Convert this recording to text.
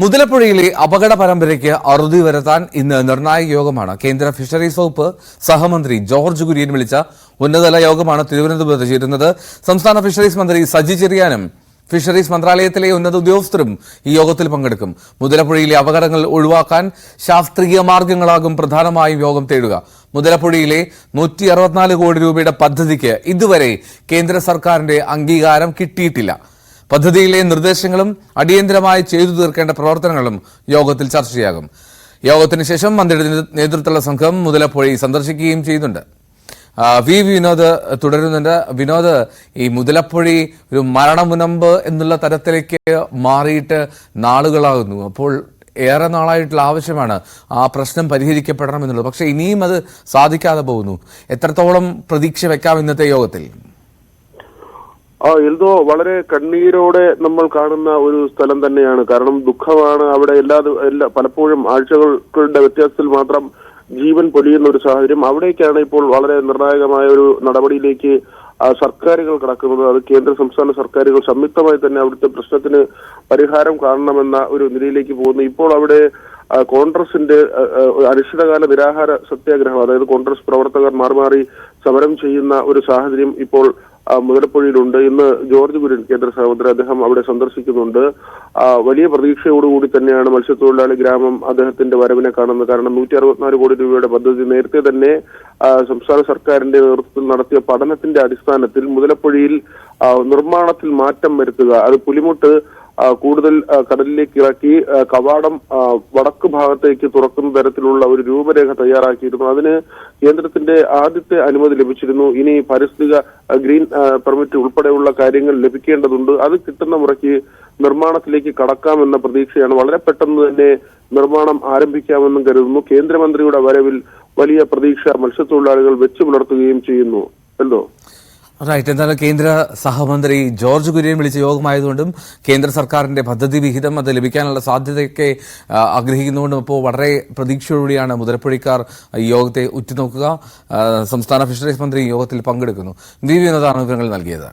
മുതലപ്പുഴയിലെ അപകട പരമ്പരയ്ക്ക് അറുതി വരുത്താൻ ഇന്ന് നിർണായക യോഗമാണ്. കേന്ദ്ര ഫിഷറീസ് വകുപ്പ് സഹമന്ത്രി ജോർജ് കുര്യൻ വിളിച്ച ഉന്നതതല യോഗമാണ് തിരുവനന്തപുരത്ത് ചേരുന്നത്. സംസ്ഥാന ഫിഷറീസ് മന്ത്രി സജി ചെറിയാനും ഫിഷറീസ് മന്ത്രാലയത്തിലെ ഉന്നത ഉദ്യോഗസ്ഥരും ഈ യോഗത്തിൽ പങ്കെടുക്കും. മുതലപ്പുഴയിലെ അപകടങ്ങൾ ഒഴിവാക്കാൻ ശാസ്ത്രീയ മാർഗങ്ങളാകും പ്രധാനമായും യോഗം തേടുക. മുതലപ്പുഴയിലെ 164 കോടി രൂപയുടെ പദ്ധതിക്ക് ഇതുവരെ കേന്ദ്ര സർക്കാരിന്റെ അംഗീകാരം കിട്ടിയിട്ടില്ല. പദ്ധതിയിലെ നിർദ്ദേശങ്ങളും അടിയന്തരമായി ചെയ്തു തീർക്കേണ്ട പ്രവർത്തനങ്ങളും യോഗത്തിൽ ചർച്ചയാകും. യോഗത്തിന് ശേഷം മന്ത്രിയുടെ നേതൃത്വത്തിലുള്ള സംഘം മുതലപ്പുഴ സന്ദർശിക്കുകയും ചെയ്യുന്നുണ്ട്. വി വിനോദ് തുടരുന്നുണ്ട്. വിനോദ്, ഈ മുതലപ്പുഴ ഒരു മരണമുനമ്പ് എന്നുള്ള തരത്തിലേക്ക് മാറിയിട്ട് നാളുകളാകുന്നു. അപ്പോൾ ഏറെ നാളായിട്ടുള്ള ആവശ്യമാണ് ആ പ്രശ്നം പരിഹരിക്കപ്പെടണം എന്നുള്ളത്. പക്ഷേ ഇനിയും അത് സാധിക്കാതെ പോകുന്നു. എത്രത്തോളം പ്രതീക്ഷ വെക്കാം ഇന്നത്തെ യോഗത്തിൽ? എൽദോ, വളരെ കണ്ണീരോടെ നമ്മൾ കാണുന്ന ഒരു സ്ഥലം തന്നെയാണ്. കാരണം ദുഃഖമാണ് അവിടെ. പലപ്പോഴും ആഴ്ചകളുടെ വ്യത്യാസത്തിൽ മാത്രം ജീവൻ പൊലിയുന്ന ഒരു സാഹചര്യം. അവിടേക്കാണ് ഇപ്പോൾ വളരെ നിർണായകമായ ഒരു നടപടിയിലേക്ക് സർക്കാരുകൾ കടക്കുന്നത്. അത് കേന്ദ്ര സംസ്ഥാന സർക്കാരുകൾ സംയുക്തമായി തന്നെ അവിടുത്തെ പ്രശ്നത്തിന് പരിഹാരം കാണണമെന്ന ഒരു നിലയിലേക്ക് പോകുന്നു. ഇപ്പോൾ അവിടെ കോൺഗ്രസിന്റെ അനിശ്ചിതകാല നിരാഹാര സത്യാഗ്രഹം, അതായത് കോൺഗ്രസ് പ്രവർത്തകർ മാറി സമരം ചെയ്യുന്ന ഒരു സാഹചര്യം ഇപ്പോൾ മുതലപ്പുഴയിലുണ്ട്. ഇന്ന് ജോർജ് കുര്യൻ, കേന്ദ്ര സഹമന്ത്രി, അദ്ദേഹം അവിടെ സന്ദർശിക്കുന്നുണ്ട്. വലിയ പ്രതീക്ഷയോടുകൂടി തന്നെയാണ് മത്സ്യത്തൊഴിലാളി ഗ്രാമം അദ്ദേഹത്തിന്റെ വരവിനെ കാണുന്നത്. കാരണം 164 കോടി രൂപയുടെ പദ്ധതി നേരത്തെ തന്നെ സംസ്ഥാന സർക്കാരിന്റെ നേതൃത്വത്തിൽ നടത്തിയ പഠനത്തിന്റെ അടിസ്ഥാനത്തിൽ മുതലപ്പുഴയിൽ നിർമ്മാണത്തിൽ മാറ്റം വരുത്തുക, അത് പുലിമുട്ട് കൂടുതൽ കടലിലേക്ക് ഇറക്കി കവാടം വടക്ക് ഭാഗത്തേക്ക് തുറക്കുന്ന തരത്തിലുള്ള ഒരു രൂപരേഖ തയ്യാറാക്കിയിരുന്നു. അതിന് കേന്ദ്രത്തിന്റെ ആദ്യത്തെ അനുമതി ലഭിച്ചിരുന്നു. ഇനി പാരിസ്ഥിതിക ഗ്രീൻ പെർമിറ്റ് ഉൾപ്പെടെയുള്ള കാര്യങ്ങൾ ലഭിക്കേണ്ടതുണ്ട്. അത് കിട്ടുന്ന മുറയ്ക്ക് നിർമ്മാണത്തിലേക്ക് കടക്കാമെന്ന പ്രതീക്ഷയാണ്. വളരെ പെട്ടെന്ന് തന്നെ നിർമ്മാണം ആരംഭിക്കാമെന്നും കരുതുന്നു. കേന്ദ്രമന്ത്രിയുടെ വരവിൽ വലിയ പ്രതീക്ഷ മത്സ്യത്തൊഴിലാളികൾ വെച്ചു പുലർത്തുകയും ചെയ്യുന്നു. എന്തോ റൈറ്റ്. എന്തായാലും കേന്ദ്ര സഹമന്ത്രി ജോർജ് കുര്യൻ വിളിച്ച യോഗമായതുകൊണ്ടും കേന്ദ്ര സർക്കാരിന്റെ പദ്ധതി വിഹിതം അത് ലഭിക്കാനുള്ള സാധ്യതയൊക്കെ ആഗ്രഹിക്കുന്നതുകൊണ്ടും ഇപ്പോൾ വളരെ പ്രതീക്ഷയോടെയാണ് മുതലപ്പുഴക്കാർ ഈ യോഗത്തെ ഉറ്റുനോക്കുക. സംസ്ഥാന ഫിഷറീസ് മന്ത്രി യോഗത്തിൽ പങ്കെടുക്കുന്നു. വിനോദാണ് വിവരങ്ങൾ നൽകിയത്.